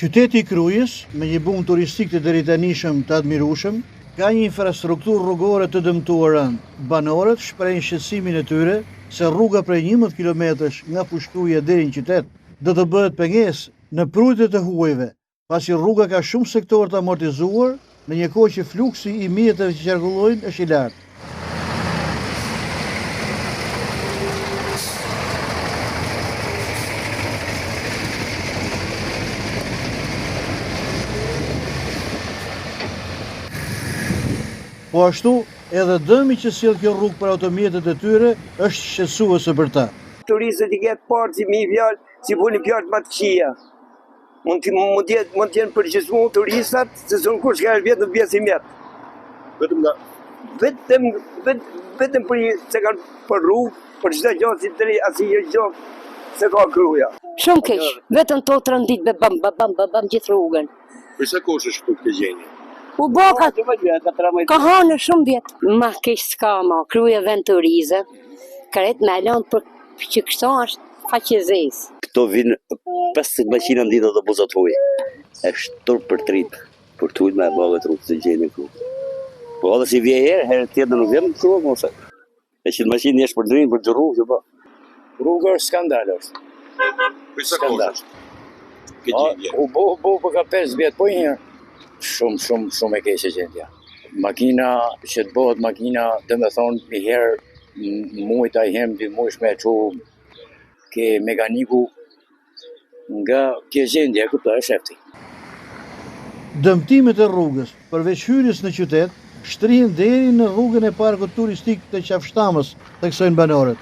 Qyteti i Krujës, me një bumë turistik të drejtanishëm të admirueshëm, ka një infrastrukturë rrugore të dëmtuar rënd. Banorët shprehin shqetësimin e tyre se rruga prej 11 kilometrash nga Fushkruja deri në qytet do të bëhet pengesë në prujtjet e huajve, pasi rruga ka shumë sektorë të amortizuar në një kohë që fluksi i mjeteve që qarkullojnë është i lartë. Po ashtu, edhe dëmi që sjell kjo rrugë për automjetet e tyre është shqetësuese për ta. Turistët i ketë parë si mi fjalë, si puni fjalë më të këqija. Mund të jenë përgjithësuar turistat, se son kush ka vetëm pjesëmjet. Vetëm nga vetëm për se kanë për rrugë, për çdo gjë si drejt asnjë gjë se ka Kruja. Shumë keq, vetëm to trondit me bam gjithë rrugën. Për sa kohë është këtë gjendje? U boka ka hanë shumë vjet. Ma keq s'ka ma, Kruja vend turizëm. Kret me lënë për që këto është faqezesë. Këto vinë 50 maqina në ditë të buzat huj. E shtur për trit, për të ujtë me e bëve të rrugë të gjeni kru. Po edhe si vje herë tjetër nuk vjenë kru, mos e. E që në maqinë jesh për drinë, për të rrugë, që pa. Rrugë është skandal është. Për sa kohë është? Këtë gjendje? U bo për ka 5 vjetë, po një shumë e keqe gjendja. Makina, që të bëhet makina, dhe me thonë, një herë mujta i hem, dy mujsh me që ke mekaniku nga kje gjendje, këta e shefti. Dëmtimet e rrugës, përveç hyrjes në qytet, shtrihen deri në rrugën e parkut turistik të Qafshtamës, theksojnë banorët.